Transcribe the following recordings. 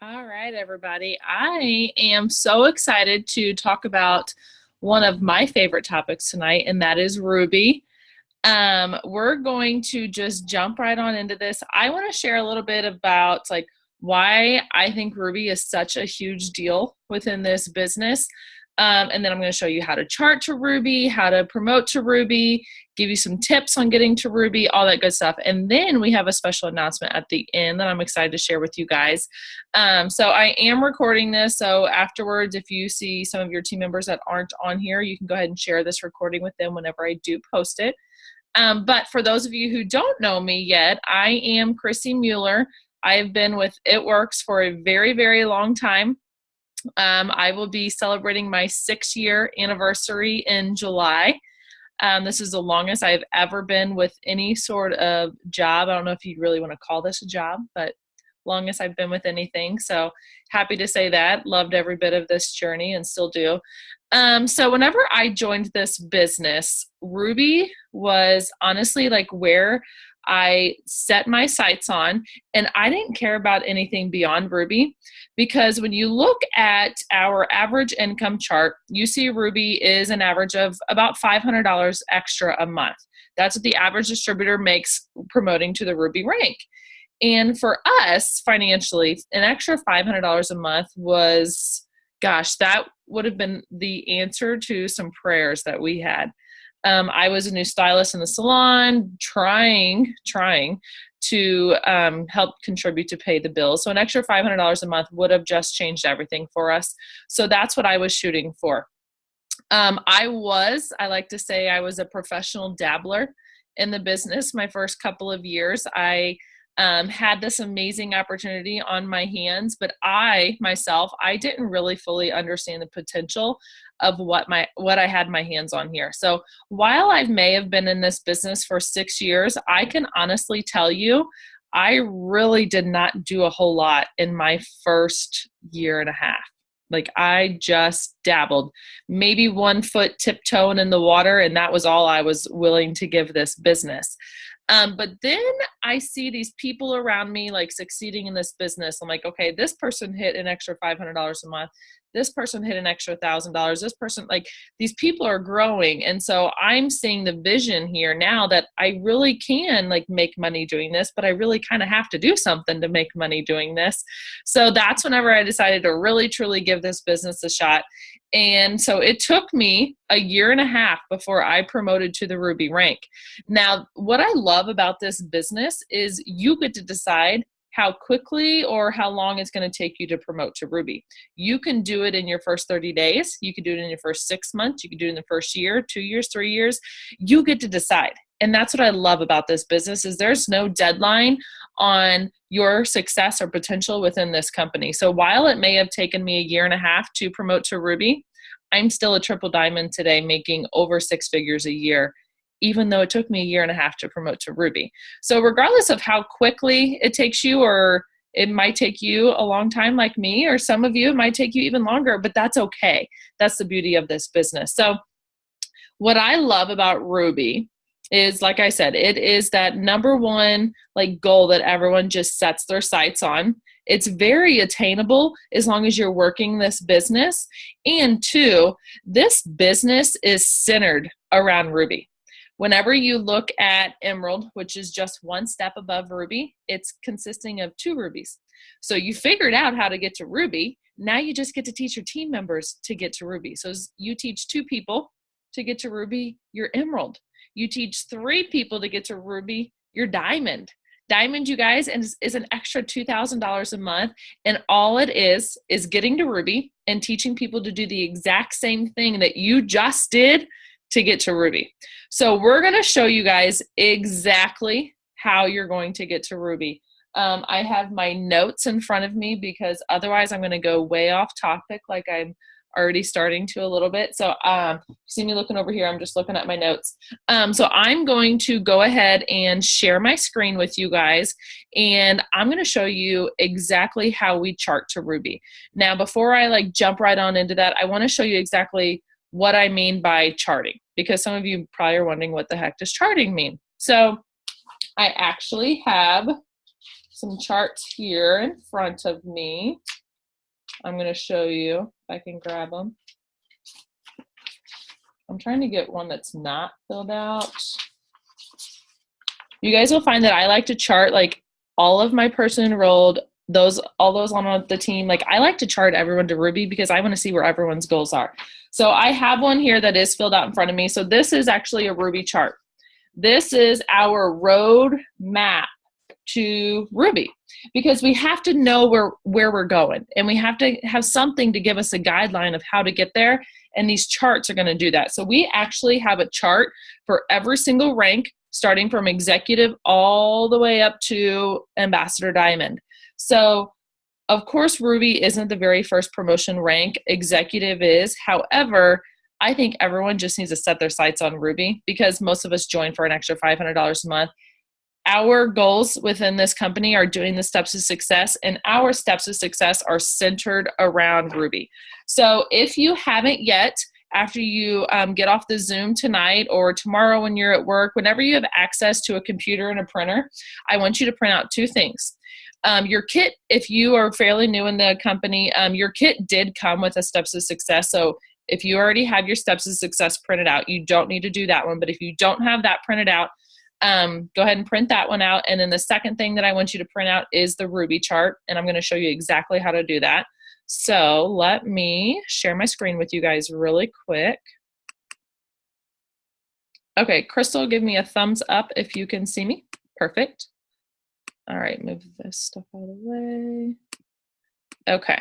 All right, everybody. I am so excited to talk about one of my favorite topics tonight, and that is Ruby. We're going to just jump right on into this. I want to share a little bit about why I think Ruby is such a huge deal within this business. And then I'm going to show you how to chart to Ruby, how to promote to Ruby, give you some tips on getting to Ruby, all that good stuff. And then we have a special announcement at the end that I'm excited to share with you guys. So I am recording this. So afterwards, if you see some of your team members that aren't on here, you can go ahead and share this recording with them whenever I do post it. But for those of you who don't know me yet, I am Chrissy Mueller. I have been with It Works for a very, very long time. I will be celebrating my 6-year anniversary in July. This is the longest I've ever been with any sort of job. I don't know if you really want to call this a job, but longest I've been with anything. So happy to say that. Loved every bit of this journey and still do. So whenever I joined this business, Ruby was honestly like where I set my sights on, and I didn't care about anything beyond Ruby, because when you look at our average income chart, you see Ruby is an average of about $500 extra a month. That's what the average distributor makes promoting to the Ruby rank. And for us financially, an extra $500 a month was, gosh, that would have been the answer to some prayers that we had. I was a new stylist in the salon, trying to help contribute to pay the bills. So an extra $500 a month would have just changed everything for us. So that's what I was shooting for. I like to say I was a professional dabbler in the business. My first couple of years, I had this amazing opportunity on my hands, but I didn't really fully understand the potential of what I had my hands on here. So while I may have been in this business for 6 years, I can honestly tell you, I really did not do a whole lot in my first year and a half. Like I just dabbled, maybe 1 foot tiptoeing in the water, and that was all I was willing to give this business. But then I see these people around me like succeeding in this business. I'm like, okay, this person hit an extra $500 a month. This person hit an extra $1,000. This person, like these people are growing. And so I'm seeing the vision here now that I really can like make money doing this, but I really kind of have to do something to make money doing this. So that's whenever I decided to really, truly give this business a shot. And so it took me a year and a half before I promoted to the Ruby rank. Now, what I love about this business is you get to decide how quickly or how long it's going to take you to promote to Ruby. You can do it in your first 30 days. You can do it in your first 6 months. You can do it in the first year, 2 years, 3 years. You get to decide. And that's what I love about this business is there's no deadline on your success or potential within this company. So while it may have taken me a year and a half to promote to Ruby, I'm still a triple diamond today, making over 6 figures a year, even though it took me a year and a half to promote to Ruby. So regardless of how quickly it takes you, or it might take you a long time like me, or some of you, it might take you even longer, but that's okay. That's the beauty of this business. So what I love about Ruby is, like I said, it is that number one like goal that everyone just sets their sights on. It's very attainable as long as you're working this business. And 2, this business is centered around Ruby. Whenever you look at Emerald, which is just 1 step above Ruby, it's consisting of 2 rubies. So you figured out how to get to Ruby. Now you just get to teach your team members to get to Ruby. So you teach 2 people to get to Ruby, you're Emerald. You teach 3 people to get to Ruby, you're Diamond. Diamond, you guys, is an extra $2,000 a month. And all it is getting to Ruby and teaching people to do the exact same thing that you just did to get to Ruby. So we're going to show you guys exactly how you're going to get to Ruby. I have my notes in front of me because otherwise I'm going to go way off topic like I'm already starting to a little bit. So see me looking over here, I'm just looking at my notes. So I'm going to go ahead and share my screen with you guys, and I'm going to show you exactly how we chart to Ruby. Now, before I like jump right on into that, I want to show you exactly what I mean by charting, because some of you probably are wondering what the heck does charting mean. So I actually have some charts here in front of me. I'm going to show you if I can grab them. I'm trying to get one that's not filled out. You guys will find that I like to chart like all of my person enrolled, all those on the team. Like I like to chart everyone to Ruby because I want to see where everyone's goals are. So I have one here that is filled out in front of me. So this is actually a Ruby chart. This is our road map to Ruby because we have to know where we're going, and we have to have something to give us a guideline of how to get there, and these charts are going to do that. So we actually have a chart for every single rank, starting from executive all the way up to ambassador diamond. So of course Ruby isn't the very first promotion rank, executive is. However, I think everyone just needs to set their sights on Ruby because most of us join for an extra $500 a month. Our goals within this company are doing the steps of success, and our steps of success are centered around Ruby. So if you haven't yet, after you get off the Zoom tonight or tomorrow when you're at work, whenever you have access to a computer and a printer, I want you to print out two things. Your kit, if you are fairly new in the company, your kit did come with a steps of success. So if you already have your steps of success printed out, you don't need to do that one. But if you don't have that printed out, go ahead and print that one out. And then the second thing that I want you to print out is the Ruby chart. And I'm going to show you exactly how to do that. So let me share my screen with you guys really quick. Okay, Crystal, give me a thumbs up if you can see me. Perfect. All right, move this stuff out of the way. Okay.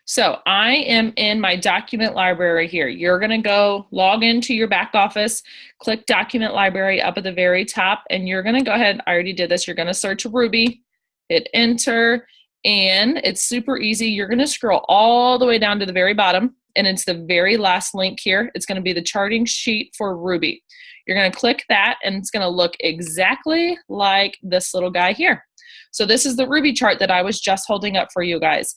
So I am in my document library here. You're going to go log into your back office, click document library up at the very top, and you're going to go ahead. I already did this. You're going to search Ruby, hit enter, and it's super easy. You're going to scroll all the way down to the very bottom, and it's the very last link here. It's going to be the charting sheet for Ruby. You're going to click that, and it's going to look exactly like this little guy here. So this is the Ruby chart that I was just holding up for you guys.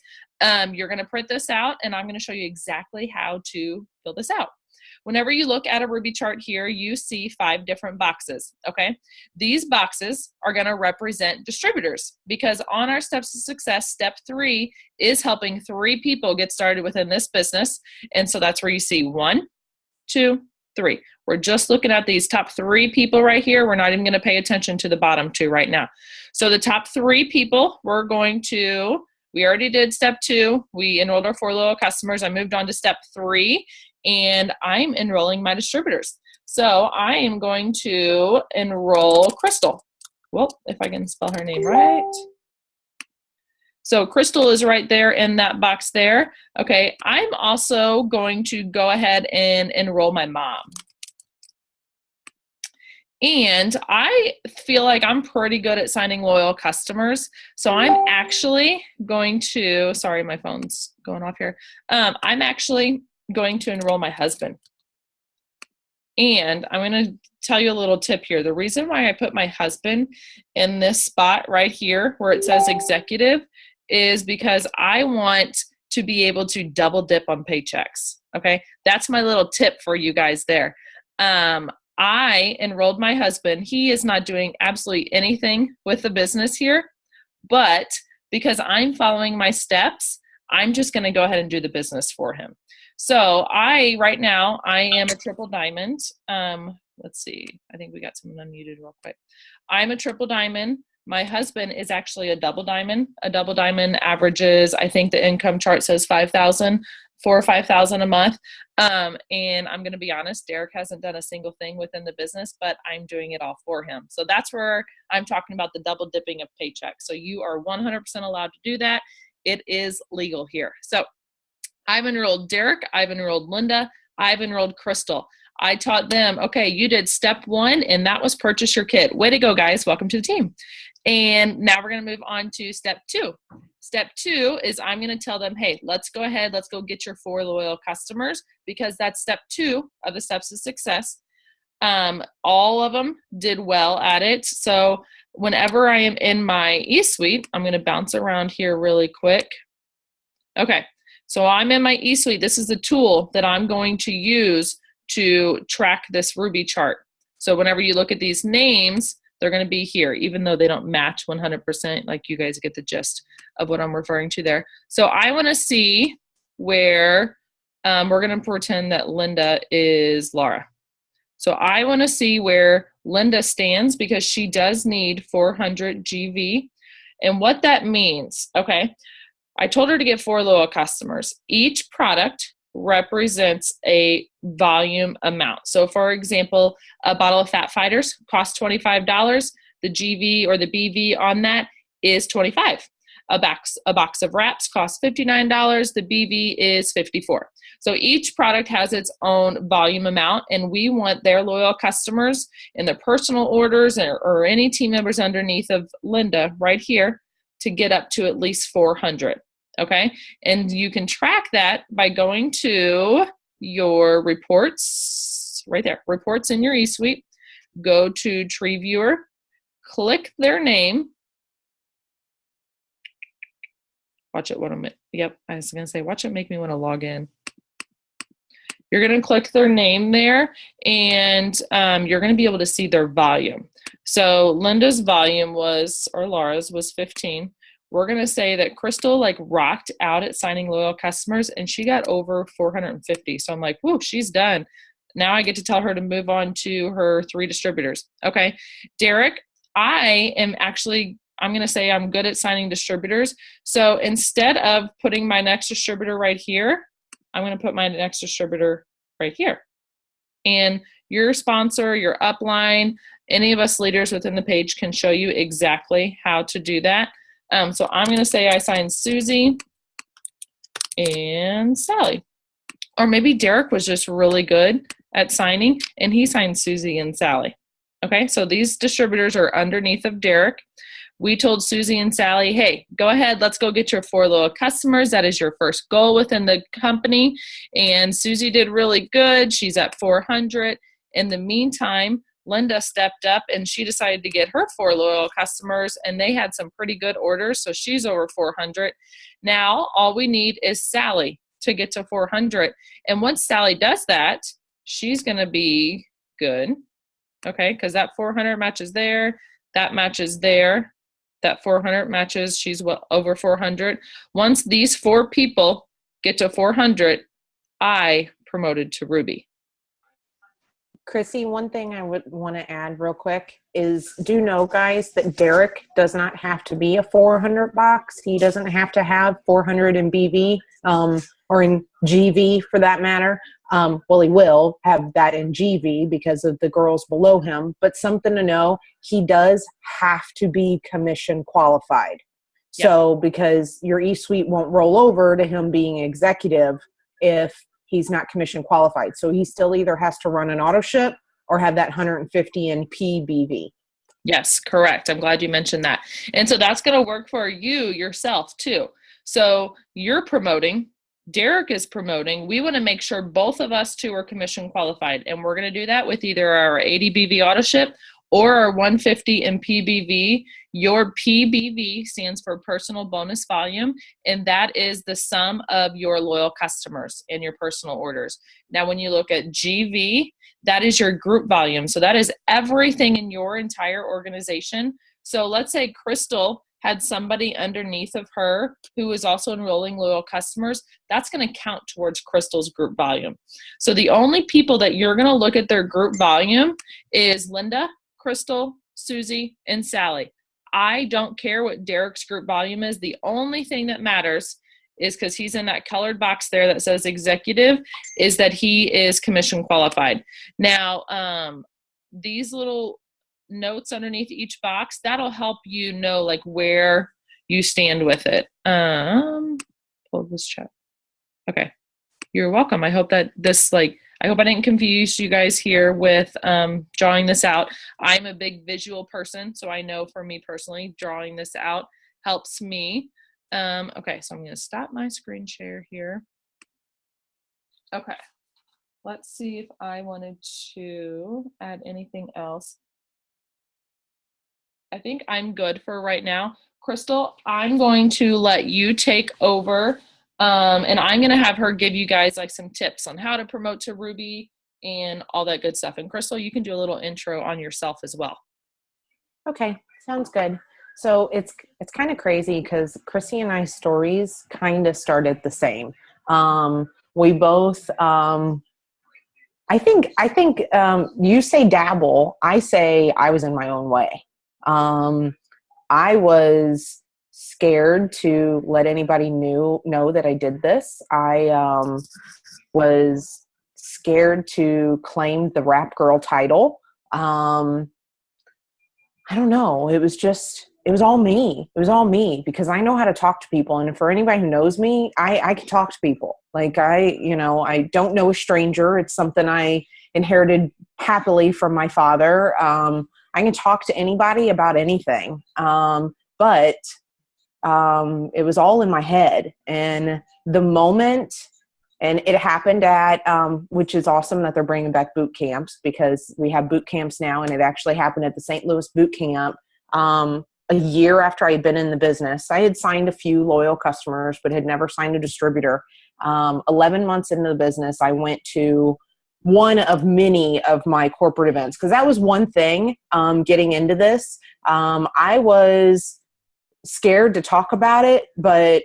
You're going to print this out, and I'm going to show you exactly how to fill this out. Whenever you look at a Ruby chart here, you see 5 different boxes, okay? These boxes are going to represent distributors because on our steps to success, step 3 is helping 3 people get started within this business. And so that's where you see 1, 2, 3. We're just looking at these top 3 people right here. We're not even going to pay attention to the bottom 2 right now. So the top 3 people, we already did step 2. We enrolled our 4 loyal customers. I moved on to step 3, and I'm enrolling my distributors. So I am going to enroll Crystal. Well, if I can spell her name right. So Crystal is right there in that box there. Okay, I'm also going to go ahead and enroll my mom. And I feel like I'm pretty good at signing loyal customers. So I'm actually going to, sorry, my phone's going off here. I'm actually going to enroll my husband. And I'm going to tell you a little tip here. The reason why I put my husband in this spot right here where it says executive is because I want to be able to double dip on paychecks. Okay, that's my little tip for you guys there. I enrolled my husband. He is not doing absolutely anything with the business here, but because I'm following my steps, I'm just going to go ahead and do the business for him. So right now, I am a triple diamond. Let's see. I think we got someone unmuted real quick. I'm a triple diamond. My husband is actually a double diamond. A double diamond averages, I think the income chart says 5,000. 4,000 or 5,000 a month. And I'm going to be honest, Derek hasn't done a single thing within the business, but I'm doing it all for him. So that's where I'm talking about the double dipping of paychecks. So you are 100% allowed to do that. It is legal here. So I've enrolled Derek. I've enrolled Linda. I've enrolled Crystal. I taught them, okay, you did step 1, and that was purchase your kit. Way to go, guys. Welcome to the team. And now we're going to move on to step 2. Step 2 is I'm going to tell them, hey, let's go ahead. Let's go get your 4 loyal customers because that's step 2 of the steps of success. All of them did well at it. So whenever I am in my eSuite, I'm going to bounce around here really quick. Okay, so I'm in my eSuite. This is the tool that I'm going to use to track this Ruby chart. So whenever you look at these names, they're going to be here, even though they don't match 100%. Like, you guys get the gist of what I'm referring to there. So I want to see where we're going to pretend that Linda is Laura. So I want to see where Linda stands because she does need 400 GV. And what that means, okay, I told her to get 4 loyal customers. Each product represents a volume amount. So for example, a bottle of Fat Fighters costs $25. The GV or the BV on that is $25. A box of wraps costs $59. The BV is $54. So each product has its own volume amount, and we want their loyal customers in their personal orders or any team members underneath of Linda right here to get up to at least 400. Okay, and you can track that by going to your reports right there, reports in your eSuite. Go to Tree Viewer, click their name. Watch it. Yep, I was gonna say, watch it make me want to log in. You're gonna click their name there, and you're gonna be able to see their volume. So Linda's volume was, or Laura's was 15. We're going to say that Crystal like rocked out at signing loyal customers, and she got over 450. So I'm like, whoo, she's done. Now I get to tell her to move on to her 3 distributors. Okay. Derek, I'm going to say I'm good at signing distributors. So instead of putting my next distributor right here, I'm going to put my next distributor right here. And your sponsor, your upline, any of us leaders within the page can show you exactly how to do that. So I'm going to say I signed Susie and Sally. Or maybe Derek was just really good at signing and he signed Susie and Sally. Okay, so these distributors are underneath of Derek. We told Susie and Sally, hey, go ahead, let's go get your 4 loyal customers. That is your first goal within the company. And Susie did really good. She's at 400. In the meantime, Linda stepped up and she decided to get her 4 loyal customers, and they had some pretty good orders, so she's over 400. Now all we need is Sally to get to 400, and once Sally does that, she's going to be good, okay, because that 400 matches there, that matches there, that 400 matches, she's over 400. Once these 4 people get to 400, I promoted to Ruby. Chrissy, one thing I would want to add real quick is, do know, guys, that Derek does not have to be a 400 box. He doesn't have to have 400 in BV or in GV for that matter. Well, he will have that in GV because of the girls below him. But something to know, he does have to be commission qualified. Yep. So because your eSuite won't roll over to him being executive if he's not commission qualified. So he still either has to run an auto ship or have that 150 in PBV. Yes, correct. I'm glad you mentioned that. And so that's going to work for you yourself too. So you're promoting, Derek is promoting. We want to make sure both of us two are commission qualified. And we're going to do that with either our 80 BV auto ship or our 150 in PBV. Your PBV stands for personal bonus volume, and that is the sum of your loyal customers and your personal orders. Now, when you look at GV, that is your group volume. So that is everything in your entire organization. So let's say Crystal had somebody underneath of her who is also enrolling loyal customers. That's going to count towards Crystal's group volume. So the only people that you're going to look at their group volume is Linda, Crystal, Susie, and Sally. I don't care what Derek's group volume is. The only thing that matters is, because he's in that colored box there that says executive, is that he is commission qualified. Now, these little notes underneath each box, that'll help you know like where you stand with it. Pull this chat. Okay. You're welcome. I hope that this I hope I didn't confuse you guys here with drawing this out. I'm a big visual person, so I know for me personally, drawing this out helps me. Okay, so I'm going to stop my screen share here. Okay, let's see if I wanted to add anything else. I think I'm good for right now. Crystal, I'm going to let you take over. And I'm going to have her give you guys like some tips on how to promote to Ruby and all that good stuff. And Crystal, you can do a little intro on yourself as well. Okay, sounds good. So it's kind of crazy because Chrissy and I's stories kind of started the same. We both, I think you say dabble. I say I was in my own way. Um, I was scared to let anybody know that I did this. I was scared to claim the rap girl title. Um, I don't know. It was all me. It was all me because I know how to talk to people. And for anybody who knows me, I can talk to people. Like I don't know a stranger. It's something I inherited happily from my father. I can talk to anybody about anything. But it was all in my head. And the moment, and it happened at, which is awesome that they're bringing back boot camps because we have boot camps now. And it actually happened at the St. Louis boot camp a year after I had been in the business. I had signed a few loyal customers, but had never signed a distributor. 11 months into the business, I went to one of many of my corporate events because that was one thing getting into this. I was scared to talk about it, but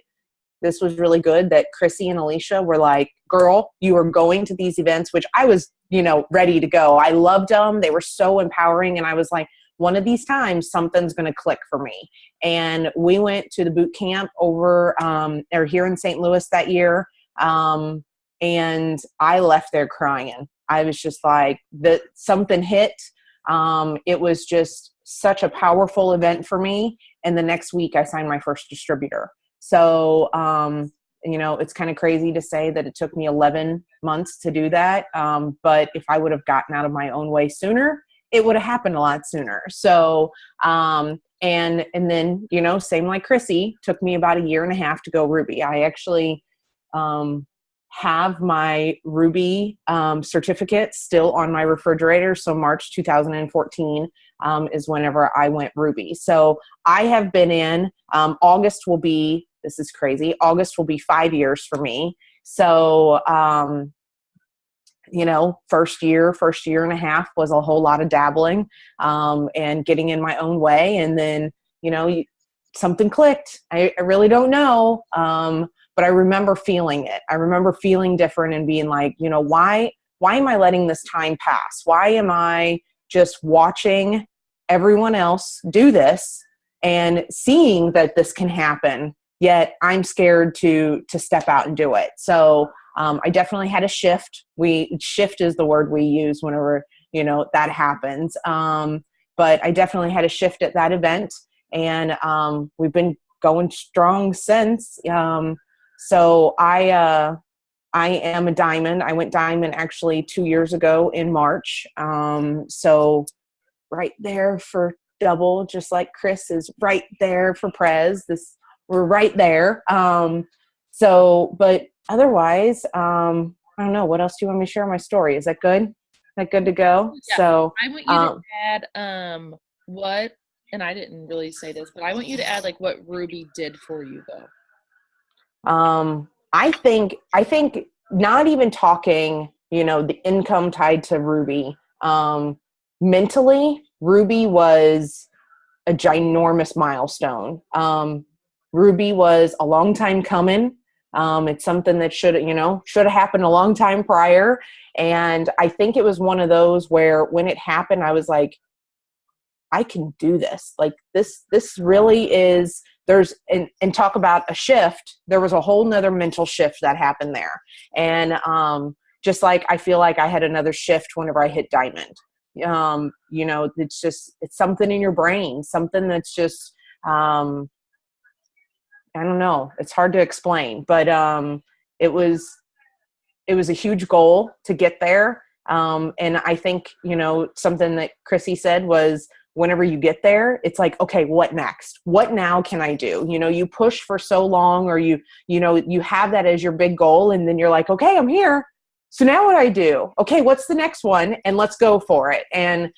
this was really good that Chrissy and Alicia were like, girl, you are going to these events, which I was, ready to go. I loved them. They were so empowering. And I was like, one of these times something's going to click for me. And we went to the boot camp over or here in St. Louis that year. And I left there crying. I was just like, something hit. It was just such a powerful event for me. And the next week I signed my first distributor. So, it's kind of crazy to say that it took me 11 months to do that. But if I would have gotten out of my own way sooner, it would have happened a lot sooner. So, and then, same like Chrissy, took me about a year and a half to go Ruby. I actually, have my Ruby certificate still on my refrigerator. So March 2014 is whenever I went Ruby. So I have been in, this is crazy, August will be 5 years for me. So, first year and a half was a whole lot of dabbling and getting in my own way. And then, something clicked. I really don't know. But I remember feeling it. I remember feeling different and being like, why am I letting this time pass? Why am I just watching everyone else do this and seeing that this can happen, yet I'm scared to step out and do it. So I definitely had a shift. Shift is the word we use whenever, that happens. But I definitely had a shift at that event, and we've been going strong since. So I am a diamond. I went diamond actually 2 years ago in March. So right there for double, just like Chris is right there for Prez. We're right there. But otherwise, I don't know. What else do you want me to share my story? Is that good? Is that good to go? Yeah. So I want you to add what, and I didn't really say this, but I want you to add like what Ruby did for you though. I think not even talking, the income tied to Ruby, mentally, Ruby was a ginormous milestone. Ruby was a long time coming. It's something that should have happened a long time prior. And I think it was one of those where when it happened, I was like, I can do this. Like this really is, and talk about a shift. There was a whole nother mental shift that happened there. And, just like, I feel like I had another shift whenever I hit diamond. It's something in your brain, something that's just, I don't know. It's hard to explain, but, it was a huge goal to get there. And I think, something that Chrissy said was, whenever you get there, it's like, okay, what next? What now can I do? You push for so long, or you have that as your big goal. And then you're like, okay, I'm here. So now what do I do? Okay, what's the next one? And let's go for it. And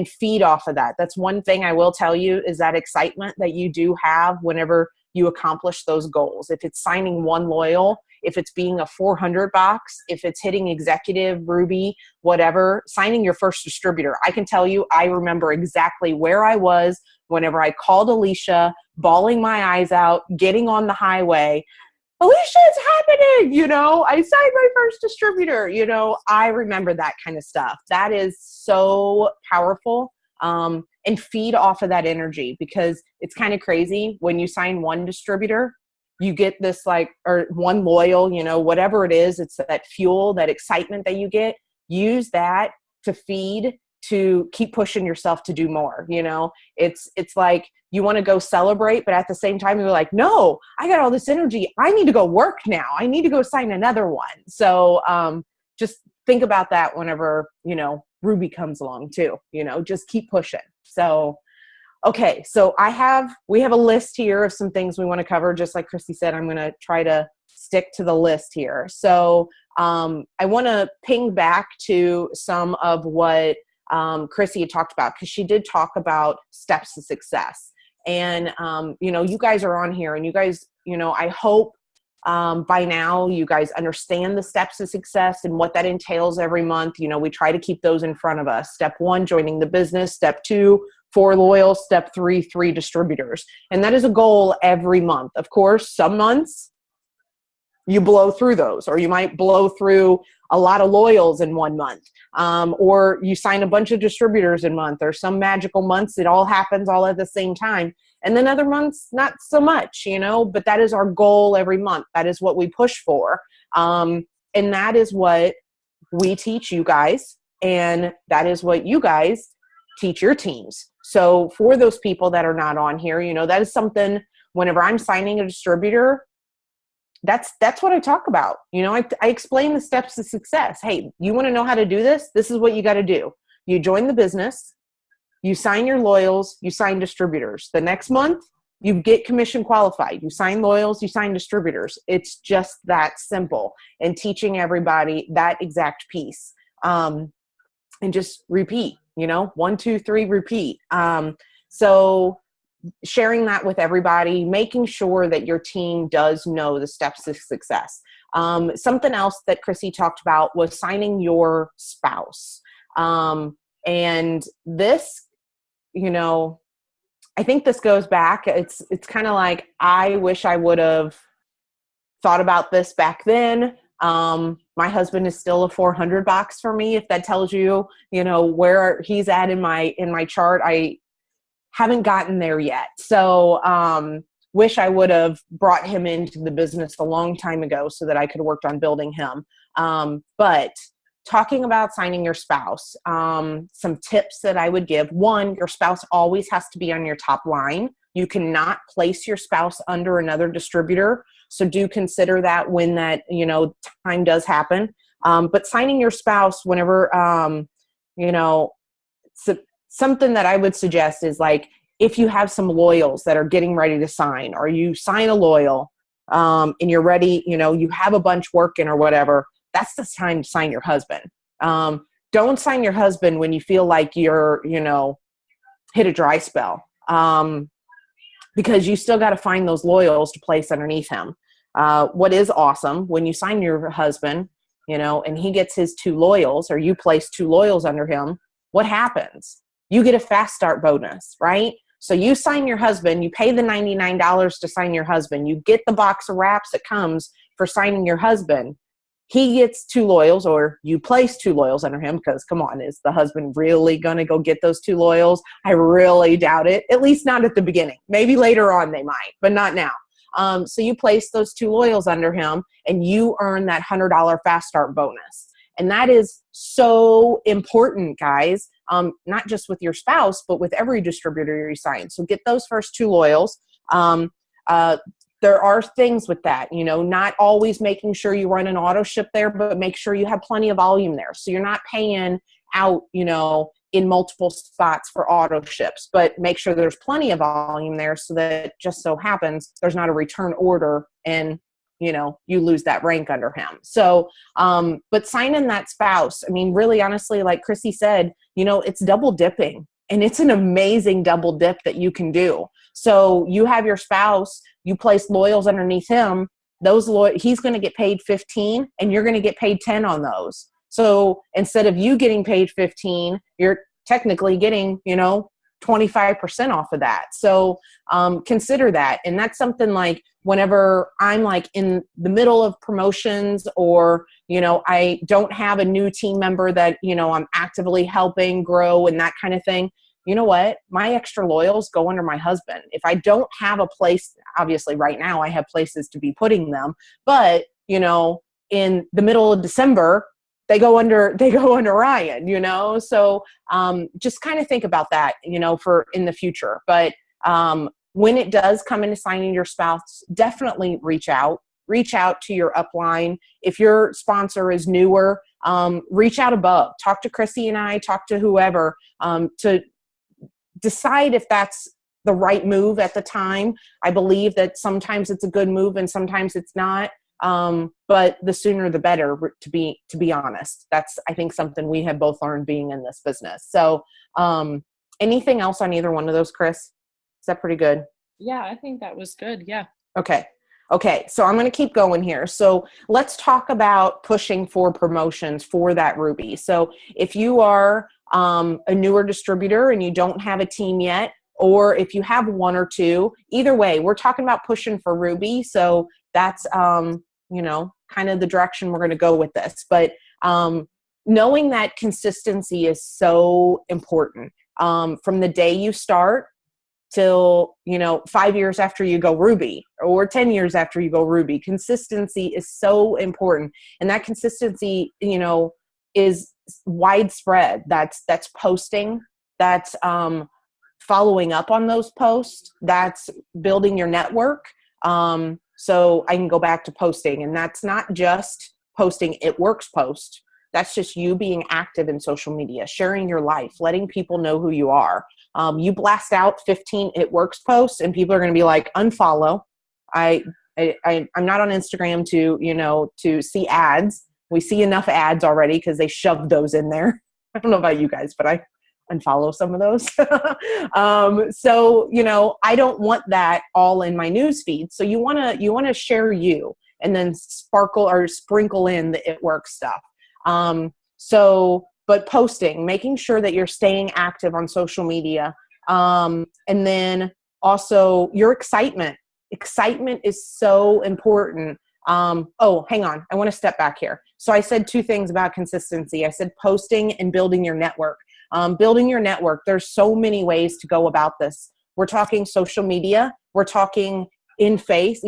feed off of that. That's one thing I will tell you is that excitement that you do have whenever you accomplish those goals. If it's signing one loyal, if it's being a 400 box, if it's hitting executive, Ruby, whatever, signing your first distributor. I can tell you, I remember exactly where I was whenever I called Alicia, bawling my eyes out, getting on the highway. Alicia, it's happening. I signed my first distributor. I remember that kind of stuff. That is so powerful. And feed off of that energy, because it's kind of crazy when you sign one distributor, you get this or one loyal, whatever it is, it's that fuel, that excitement that you get. Use that to feed, to keep pushing yourself to do more. It's like you want to go celebrate, but at the same time you're like, no, I got all this energy, I need to go work now, I need to go sign another one. So just think about that whenever Ruby comes along too. Just keep pushing. So okay, so we have a list here of some things we want to cover. Just like Christy said, I'm going to try to stick to the list here. So I want to ping back to some of what Chrissy had talked about, because she did talk about steps to success. And, you guys are on here, and you guys, I hope by now you guys understand the steps to success and what that entails every month. We try to keep those in front of us. Step 1, joining the business. Step 2, 4 loyals. Step 3, 3 distributors. And that is a goal every month. Of course, some months you blow through those, or you might blow through a lot of loyals in one month, or you sign a bunch of distributors in a month, or some magical months it all happens all at the same time. And then other months, not so much, but that is our goal every month. That is what we push for. And that is what we teach you guys. And that is what you guys teach your teams. So for those people that are not on here, that is something, whenever I'm signing a distributor, that's what I talk about. I explain the steps to success. Hey, you want to know how to do this? This is what you got to do. You join the business, you sign your loyals, you sign distributors. The next month, you get commission qualified. You sign loyals, you sign distributors. It's just that simple. And teaching everybody that exact piece. And just repeat, 1, 2, 3, repeat. So sharing that with everybody, making sure that your team does know the steps to success. Something else that Chrissy talked about was signing your spouse. And this, I think this goes back. It's kind of like, I wish I would have thought about this back then. My husband is still a 400 box for me. If that tells you, where he's at in my chart, I haven't gotten there yet. So, wish I would have brought him into the business a long time ago so that I could have worked on building him. But talking about signing your spouse, some tips that I would give. 1, your spouse always has to be on your top line. You cannot place your spouse under another distributor. So do consider that when that, time does happen. But signing your spouse whenever, something that I would suggest is, like, if you have some loyals that are getting ready to sign, or you sign a loyal and you're ready, you have a bunch working or whatever, that's the time to sign your husband. Don't sign your husband when you feel like you're, hit a dry spell, because you still got to find those loyals to place underneath him. What is awesome, when you sign your husband, and he gets his 2 loyals, or you place 2 loyals under him, what happens? You get a fast start bonus, right? So you sign your husband, you pay the $99 to sign your husband, you get the box of wraps that comes for signing your husband. He gets 2 loyals, or you place 2 loyals under him, because come on, is the husband really going to go get those 2 loyals? I really doubt it, at least not at the beginning. Maybe later on they might, but not now. So you place those 2 loyals under him, and you earn that $100 fast start bonus. And that is so important, guys, not just with your spouse, but with every distributor you sign. So get those first 2 loyals. There are things with that, not always making sure you run an auto ship there, but make sure you have plenty of volume there. So you're not paying out, in multiple spots for auto ships, but make sure there's plenty of volume there, so that just so happens there's not a return order and, you lose that rank under him. So, but signing that spouse, I mean, really honestly, like Chrissy said, it's double dipping. And it's an amazing double dip that you can do. So you have your spouse, you place loyals underneath him, he's going to get paid 15 and you're going to get paid 10 on those. So instead of you getting paid 15, you're technically getting, 25% off of that. So consider that. And that's something like whenever I'm like in the middle of promotions, or, I don't have a new team member that, I'm actively helping grow and that kind of thing. You know what? My extra loyals go under my husband. If I don't have a place, obviously right now I have places to be putting them, but in the middle of December, they go under Ryan, so just kind of think about that, for in the future. But when it does come into signing your spouse, definitely reach out to your upline. If your sponsor is newer, reach out above, talk to Chrissy and I, talk to whoever, to decide if that's the right move at the time. I believe that sometimes it's a good move and sometimes it's not. But the sooner the better, to be honest. That's, I think, something we have both learned being in this business. So anything else on either one of those, Chris? Is that pretty good? Yeah, I think that was good. Yeah. Okay. So I'm going to keep going here. So let's talk about pushing for promotions for that Ruby. So if you are a newer distributor and you don't have a team yet, or if you have one or two, either way, we're talking about pushing for Ruby. So that's, kind of the direction we're going to go with this. But knowing that consistency is so important, from the day you start till, 5 years after you go Ruby, or 10 years after you go Ruby. Consistency is so important. And that consistency, is widespread. That's posting, that's following up on those posts, that's building your network. So I can go back to posting, and that's not just posting It Works post. That's just you being active in social media, sharing your life, letting people know who you are. You blast out 15 It Works posts and people are going to be like, unfollow. I'm not on Instagram to see ads. We see enough ads already because they shoved those in there. I don't know about you guys, but I unfollow some of those. So, I don't want that all in my news feed. So you want to share you and then sprinkle in the It Works stuff. But posting, making sure that you're staying active on social media. And then also your excitement. Excitement is so important. Hang on. I want to step back here. So I said two things about consistency. I said posting and building your network. Building your network. There's so many ways to go about this. We're talking social media. We're talking in face,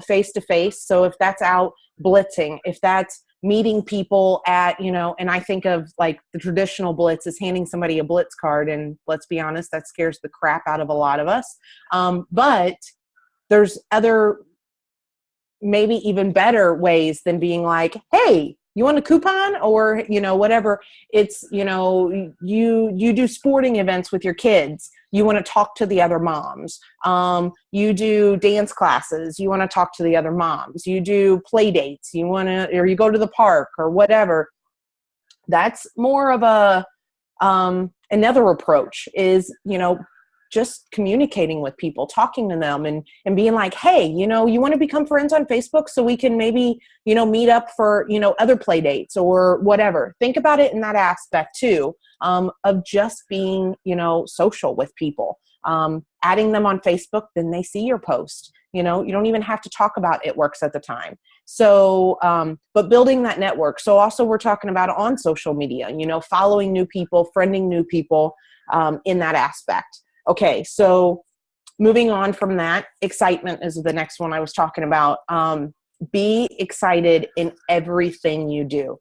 face to face. So if that's out blitzing, if that's meeting people at, and I think of like the traditional blitz is handing somebody a blitz card. And let's be honest, that scares the crap out of a lot of us. But there's other, maybe even better ways than being like, hey, you want a coupon, or, whatever. It's, you do sporting events with your kids. You want to talk to the other moms. You do dance classes. You want to talk to the other moms. You do play dates. Or you go to the park or whatever. That's more of another approach is, just communicating with people, talking to them and being like, hey, you want to become friends on Facebook so we can maybe, meet up for, other play dates or whatever. Think about it in that aspect too, of just being, social with people, adding them on Facebook, then they see your post, you don't even have to talk about It Works at the time. So, but building that network. So also we're talking about on social media, following new people, friending new people, in that aspect. Okay, so moving on from that, excitement is the next one I was talking about. Be excited in everything you do.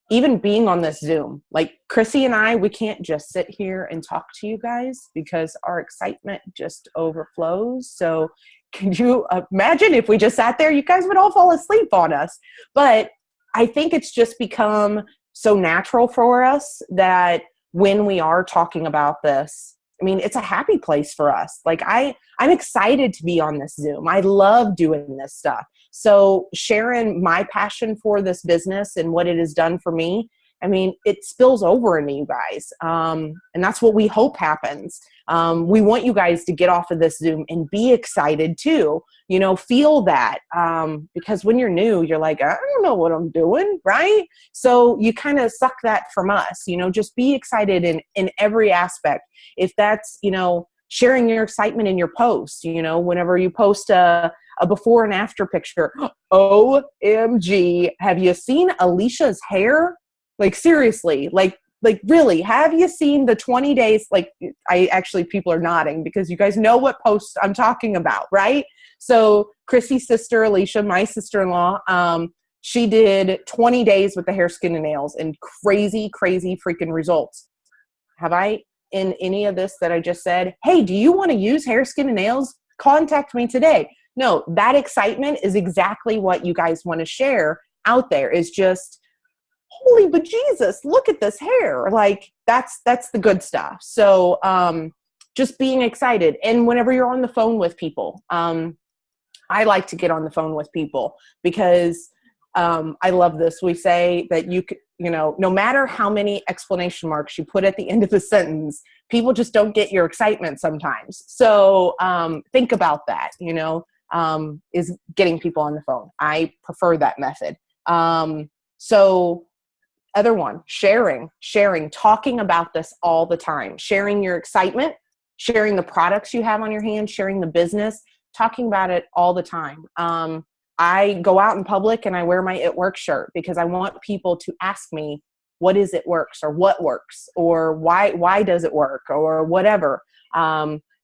Even being on this Zoom, like Chrissy and I, we can't just sit here and talk to you guys because our excitement just overflows. So can you imagine if we just sat there, you guys would all fall asleep on us. But I think it's just become so natural for us that when we are talking about this, it's a happy place for us. Like I'm excited to be on this Zoom. I love doing this stuff. So sharing my passion for this business and what it has done for me I mean, it spills over into you guys. And that's what we hope happens. We want you guys to get off of this Zoom and be excited too, you know, feel that, because when you're new, you're like, I don't know what I'm doing, right? So you kind of suck that from us, you know, just be excited in every aspect. If that's, you know, sharing your excitement in your post, you know, whenever you post a before and after picture, OMG, have you seen Alicia's hair? Like, seriously, like really, have you seen the 20 days? Like, people are nodding because you guys know what posts I'm talking about, right? So Chrissy's sister, Alicia, my sister-in-law, she did 20 days with the hair, skin, and nails and crazy freaking results. Have I, in any of this that I just said, hey, do you want to use hair, skin, and nails? Contact me today. No, that excitement is exactly what you guys want to share out there, is just, holy bejesus, look at this hair. Like, that's the good stuff. So just being excited. And whenever you're on the phone with people, I like to get on the phone with people because I love this. We say that you know, no matter how many exclamation marks you put at the end of the sentence, people just don't get your excitement sometimes. So think about that, you know, is getting people on the phone. I prefer that method. So other one, sharing, talking about this all the time, sharing your excitement, sharing the products you have on your hand, sharing the business, talking about it all the time. I go out in public and I wear my It Works shirt because I want people to ask me, what is It Works, or what works, or why does it work, or whatever.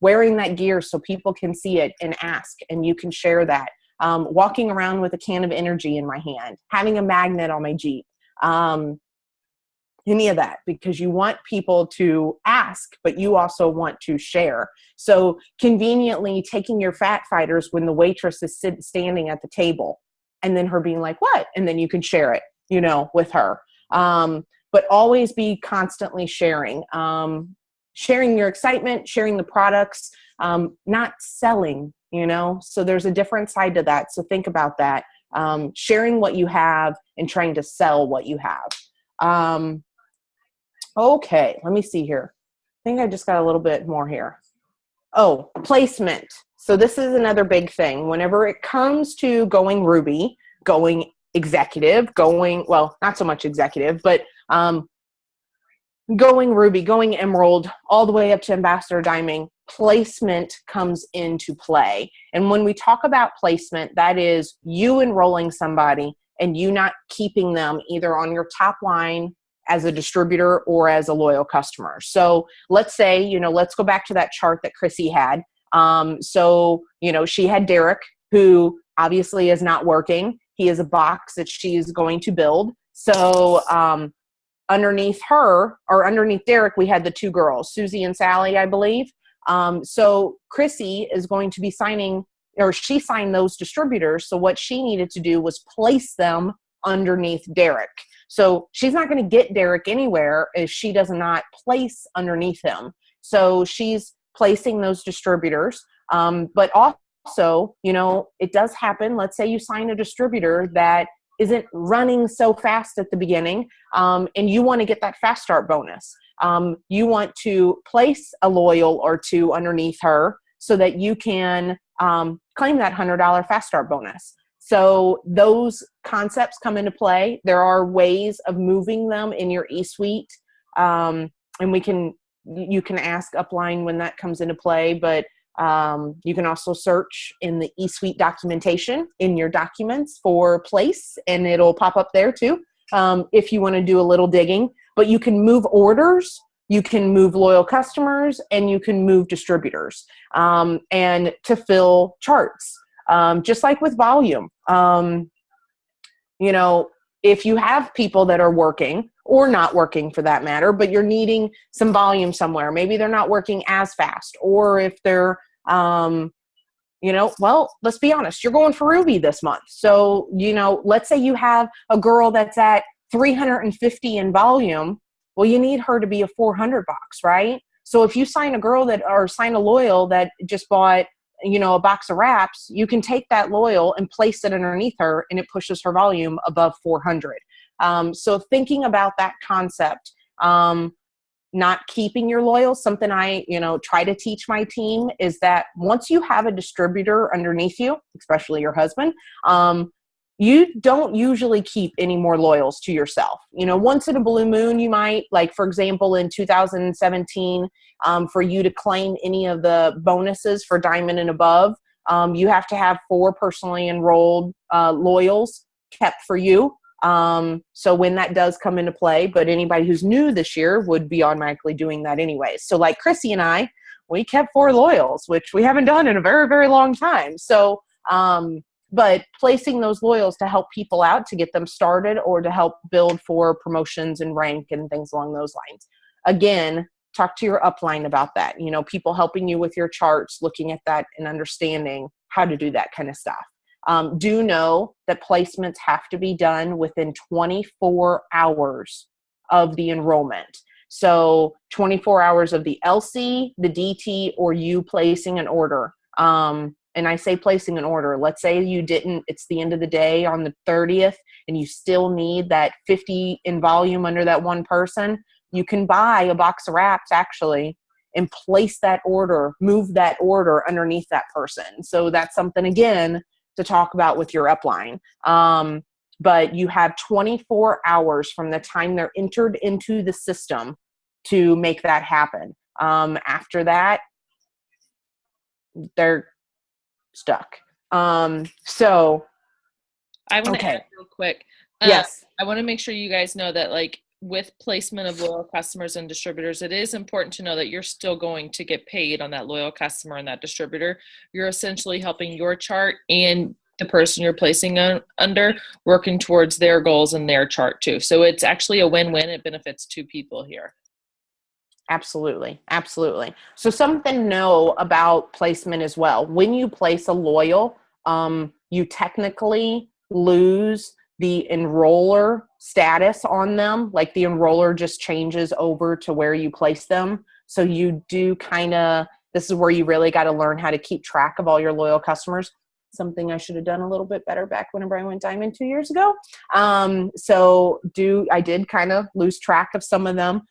Wearing that gear so people can see it and ask, and you can share that. Walking around with a can of energy in my hand, having a magnet on my Jeep, any of that, because you want people to ask, but you also want to share. So conveniently taking your fat fighters when the waitress is standing at the table, and then her being like, what? And then you can share it, you know, with her. But always be constantly sharing, sharing your excitement, sharing the products, not selling, you know, so there's a different side to that. So think about that. Sharing what you have and trying to sell what you have. Okay, let me see here. I think I just got a little bit more here. Oh, placement. So this is another big thing. Whenever it comes to going Ruby, going executive, well, not so much executive, but going Ruby, going Emerald, all the way up to Ambassador Diamond, placement comes into play. And when we talk about placement, that is you enrolling somebody and you not keeping them either on your top line as a distributor or as a loyal customer. So let's say, you know, let's go back to that chart that Chrissy had. So, you know, she had Derek, who obviously is not working. He is a box that she's going to build. So underneath her, or underneath Derek, we had the two girls, Susie and Sally, I believe. So Chrissy is going to be signing, or she signed those distributors. So what she needed to do was place them underneath Derek. So she's not going to get Derek anywhere if she does not place underneath him. So she's placing those distributors. But also, you know, it does happen. Let's say you sign a distributor that isn't running so fast at the beginning, and you want to get that fast start bonus. You want to place a loyal or two underneath her so that you can claim that $100 fast start bonus. So those concepts come into play. There are ways of moving them in your eSuite, and you can ask upline when that comes into play, but you can also search in the eSuite documentation in your documents for place, and it'll pop up there too if you want to do a little digging. But you can move orders, you can move loyal customers, and you can move distributors and to fill charts. Just like with volume, you know, if you have people that are working or not working for that matter, but you're needing some volume somewhere, maybe they're not working as fast, or if they're, you know, well, let's be honest, you're going for Ruby this month. So, you know, let's say you have a girl that's at 350 in volume. Well, you need her to be a 400 box, right? So if you sign a girl or sign a loyal that just bought, you know, a box of wraps, you can take that loyal and place it underneath her, and it pushes her volume above 400. So thinking about that concept, not keeping your loyals, something I, try to teach my team is that once you have a distributor underneath you, especially your husband, you don't usually keep any more loyals to yourself. Once in a blue moon, you might, like, for example, in 2017, for you to claim any of the bonuses for diamond and above, you have to have 4 personally enrolled loyals kept for you. So when that does come into play, but anybody who's new this year would be automatically doing that anyway. So like Chrissy and I, we kept 4 loyals, which we haven't done in a very, very long time. So, but placing those loyals to help people out, to get them started, or to help build for promotions and rank and things along those lines. Again, talk to your upline about that. People helping you with your charts, looking at that and understanding how to do that kind of stuff. Do know that placements have to be done within 24 hours of the enrollment. So 24 hours of the LC, the DT, or you placing an order. And I say placing an order. Let's say you didn't, it's the end of the day on the 30th, and you still need that 50 in volume under that one person. You can buy a box of wraps actually and place that order, move that order underneath that person. So that's something, again, to talk about with your upline. But you have 24 hours from the time they're entered into the system to make that happen. After that, they're stuck. So I want to add real quick. Yes. I want to make sure you guys know that, like, with placement of loyal customers and distributors, it is important to know that you're still going to get paid on that loyal customer and that distributor. You're essentially helping your chart and the person you're placing under working towards their goals and their chart too. So it's actually a win-win. It benefits 2 people here. Absolutely. Absolutely. So something to know about placement as well. When you place a loyal, you technically lose the enroller status on them. Like, the enroller just changes over to where you place them. So you do this is where you really got to learn how to keep track of all your loyal customers. Something I should have done a little bit better back whenever I went diamond 2 years ago. I did kind of lose track of some of them.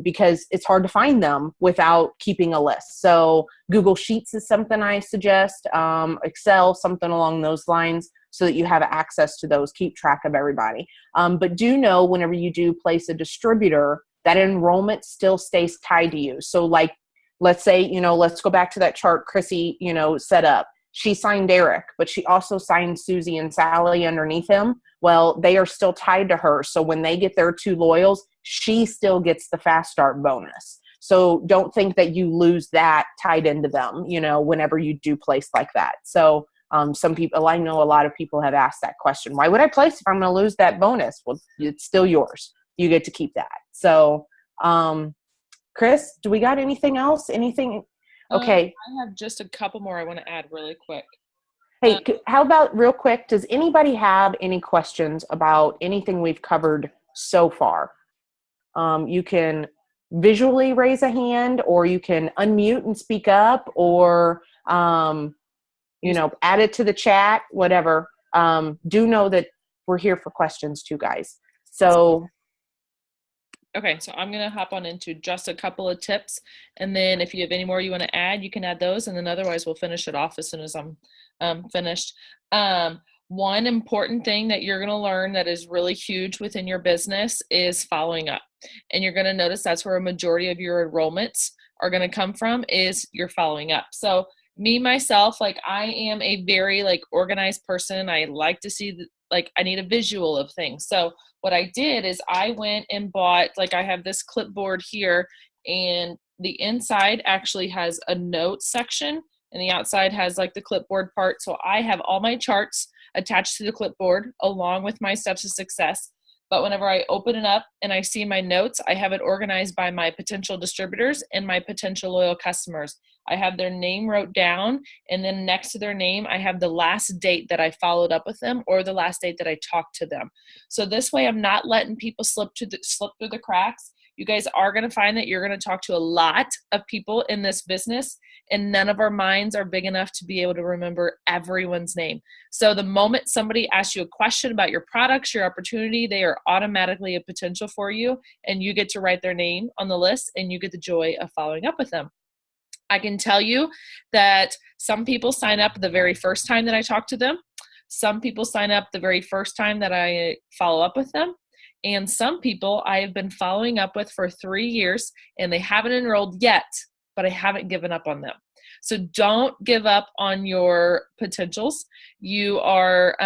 Because it's hard to find them without keeping a list. So Google Sheets is something I suggest, Excel, something along those lines, so that you have access to those, keep track of everybody. But do know whenever you do place a distributor, that enrollment still stays tied to you. So like, let's say, let's go back to that chart Chrissy, set up. She signed Derek, but she also signed Susie and Sally underneath him. Well, they are still tied to her. So when they get their 2 loyals, she still gets the fast start bonus. So don't think that you lose that tied into them, whenever you do place like that. So some people, I know a lot of people have asked that question. Why would I place if I'm going to lose that bonus? Well, it's still yours. You get to keep that. So, Chris, do we got anything else? Anything? Okay. I have just a couple more I want to add really quick. Hey, how about real quick, does anybody have any questions about anything we've covered so far? You can visually raise a hand, or you can unmute and speak up, or, add it to the chat, whatever. Do know that we're here for questions too, guys. So. Okay, so I'm going to hop on into just a couple of tips, and then if you have any more you want to add, you can add those, and then otherwise we'll finish it off as soon as I'm finished. One important thing that you're going to learn that is really huge within your business is following up. And you're going to notice that's where a majority of your enrollments are going to come from, is you're following up. So me, myself, like, I am a very organized person. I like to see I need a visual of things. So what I did is I went and bought, I have this clipboard here, and the inside actually has a notes section and the outside has the clipboard part. So I have all my charts attached to the clipboard along with my steps of success. But whenever I open it up and I see my notes, I have it organized by my potential distributors and my potential loyal customers. I have their name wrote down, and then next to their name, I have the last date that I followed up with them, or the last date that I talked to them. So this way, I'm not letting people slip through the cracks. You guys are going to find that you're going to talk to a lot of people in this business, and none of our minds are big enough to be able to remember everyone's name. So the moment somebody asks you a question about your products, your opportunity, they are automatically a potential for you, and you get to write their name on the list, and you get the joy of following up with them. I can tell you that some people sign up the very first time that I talk to them. Some people sign up the very first time that I follow up with them. And some people I have been following up with for 3 years, and they haven't enrolled yet, but I haven't given up on them. So don't give up on your potentials. You are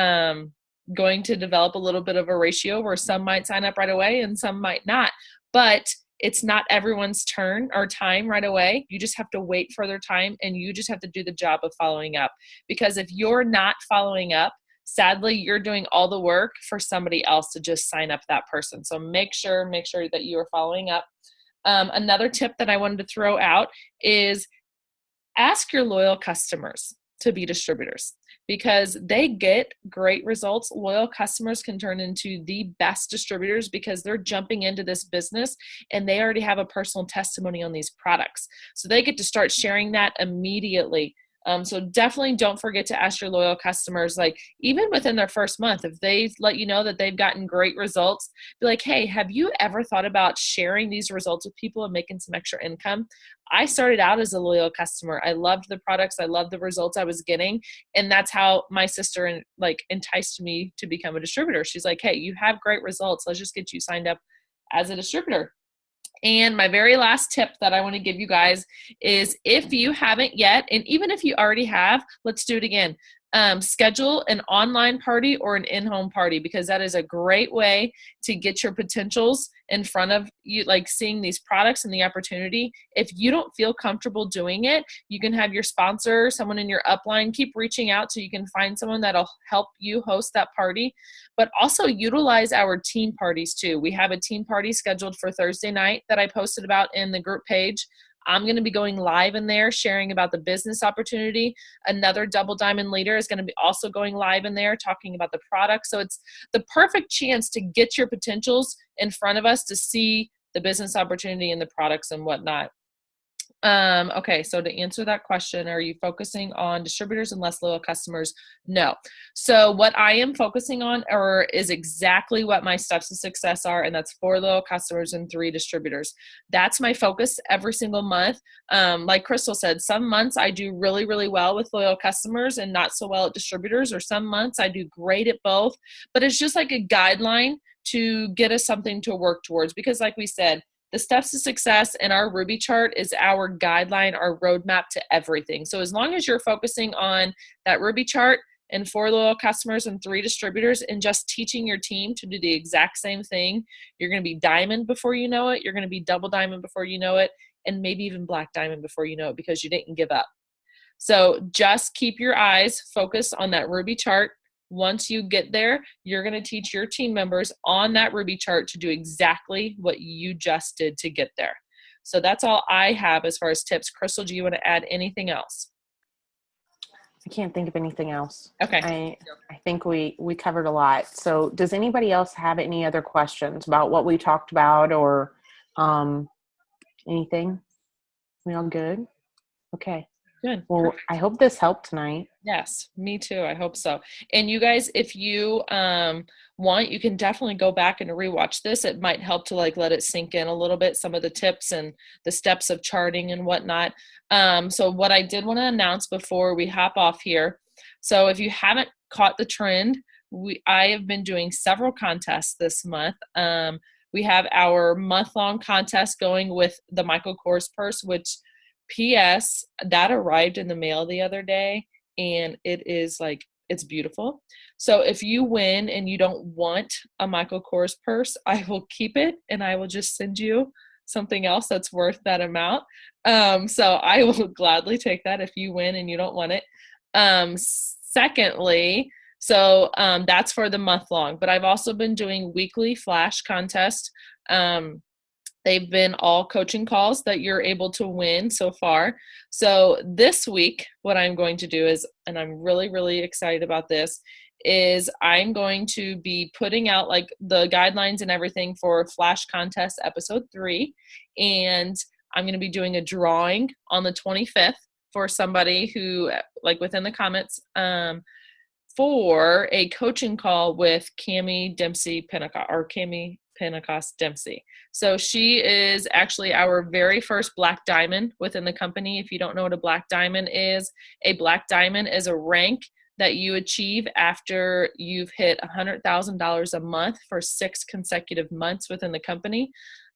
going to develop a little bit of a ratio where some might sign up right away and some might not. But it's not everyone's turn or time right away. You just have to wait for their time, and you just have to do the job of following up. Because if you're not following up, sadly, you're doing all the work for somebody else to just sign up that person. So make sure that you are following up. Another tip that I wanted to throw out is ask your loyal customers to be distributors, because they get great results. Loyal customers can turn into the best distributors because they're jumping into this business and they already have a personal testimony on these products. So they get to start sharing that immediately. So definitely don't forget to ask your loyal customers, like even within their first month, if they let you know that they've gotten great results, be like, hey, have you ever thought about sharing these results with people and making some extra income? I started out as a loyal customer. I loved the products. I loved the results I was getting. And that's how my sister enticed me to become a distributor. She's like, hey, you have great results. Let's just get you signed up as a distributor. And my very last tip that I want to give you guys is, if you haven't yet, and even if you already have, let's do it again. Schedule an online party or an in-home party, because that is a great way to get your potentials in front of you, like seeing these products and the opportunity. If you don't feel comfortable doing it, you can have your sponsor, someone in your upline, keep reaching out so you can find someone that'll help you host that party. But also utilize our team parties too. We have a team party scheduled for Thursday night that I posted about in the group page. I'm going to be going live in there, sharing about the business opportunity. Another Double Diamond leader is going to be also going live in there, talking about the product. So it's the perfect chance to get your potentials in front of us to see the business opportunity and the products and whatnot. Okay, so to answer that question, are you focusing on distributors and less loyal customers? No. So what I am focusing on is exactly what my steps to success are, and that's 4 loyal customers and 3 distributors. That's my focus every single month. Like Crystal said, some months I do really, really well with loyal customers and not so well at distributors, or some months I do great at both. But it's just like a guideline to get us something to work towards, because like we said, the steps to success in our Ruby chart is our guideline, our roadmap to everything. So as long as you're focusing on that Ruby chart and 4 loyal customers and 3 distributors, and just teaching your team to do the exact same thing, you're going to be diamond before you know it. You're going to be double diamond before you know it, and maybe even black diamond before you know it, because you didn't give up. So just keep your eyes focused on that Ruby chart. Once you get there, you're going to teach your team members on that Ruby chart to do exactly what you just did to get there. So that's all I have as far as tips. Crystal, do you want to add anything else? I can't think of anything else. Okay. I think we covered a lot. So does anybody else have any other questions about what we talked about, or anything? We all good? Okay. Good. Well, perfect. I hope this helped tonight. Yes, me too. I hope so. And you guys, if you want, you can definitely go back and rewatch this. It might help to let it sink in a little bit, some of the tips and the steps of charting and whatnot. So what I did want to announce before we hop off here. So if you haven't caught the trend, I have been doing several contests this month. We have our month-long contest going with the Michael Kors purse, which P.S. that arrived in the mail the other day, and it is it's beautiful. So if you win and you don't want a Michael Kors purse, I will keep it and I will just send you something else that's worth that amount. So I will gladly take that if you win and you don't want it. Secondly, so that's for the month long, but I've also been doing weekly flash contests. They've been all coaching calls that you're able to win so far. So this week, what I'm going to do is, and I'm really, really excited about this, is I'm going to be putting out like the guidelines and everything for Flash Contest episode 3. And I'm going to be doing a drawing on the 25th for somebody who, like within the comments, for a coaching call with Cami Dempsey Pentecost, or Cami Pentecost Dempsey. So she is actually our very first Black Diamond within the company. If you don't know what a Black Diamond is a rank that you achieve after you've hit $100,000 a month for 6 consecutive months within the company.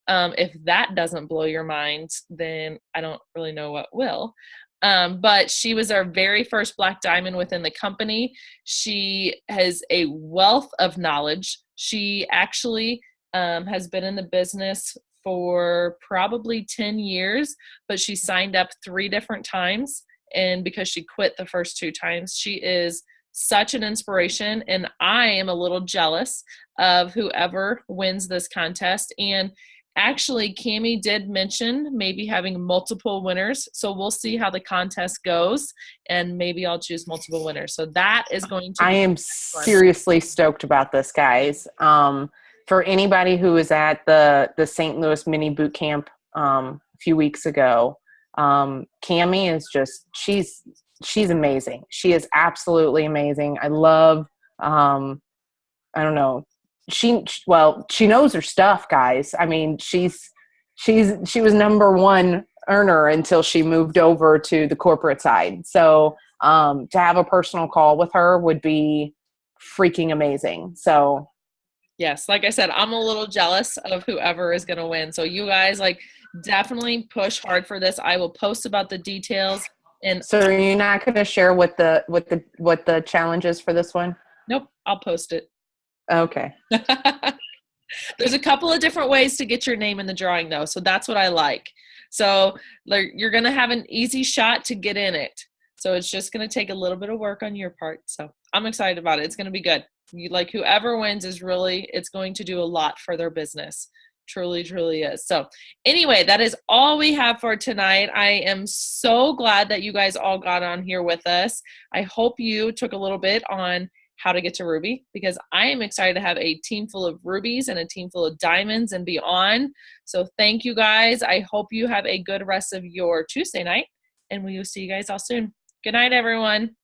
If that doesn't blow your mind, then I don't really know what will. But she was our very first Black Diamond within the company. She has a wealth of knowledge. She actually has been in the business for probably 10 years, but she signed up 3 different times. And because she quit the first 2 times, she is such an inspiration. And I am a little jealous of whoever wins this contest. And actually, Cami did mention maybe having multiple winners. So we'll see how the contest goes, and maybe I'll choose multiple winners. So that is going to I am seriously stoked about this, guys. For anybody who was at the St. Louis mini boot camp a few weeks ago, Cami is just, she's amazing. She is absolutely amazing. I love, I don't know. She knows her stuff, guys. I mean, she was number 1 earner until she moved over to the corporate side. So, to have a personal call with her would be freaking amazing. So, yes, like I said, I'm a little jealous of whoever is going to win. So you guys definitely push hard for this. I will post about the details. And so are you not going to share what the challenge is for this one? Nope, I'll post it. Okay. There's a couple of different ways to get your name in the drawing, though. So that's what I like. So you're going to have an easy shot to get in it. So it's just going to take a little bit of work on your part. So I'm excited about it. It's going to be good. Whoever wins it's going to do a lot for their business. Truly, truly is. So anyway, that is all we have for tonight. I am so glad that you guys all got on here with us. I hope you took a little bit on how to get to Ruby, because I am excited to have a team full of rubies and a team full of diamonds and beyond. So thank you guys. I hope you have a good rest of your Tuesday night, and we will see you guys all soon. Good night, everyone.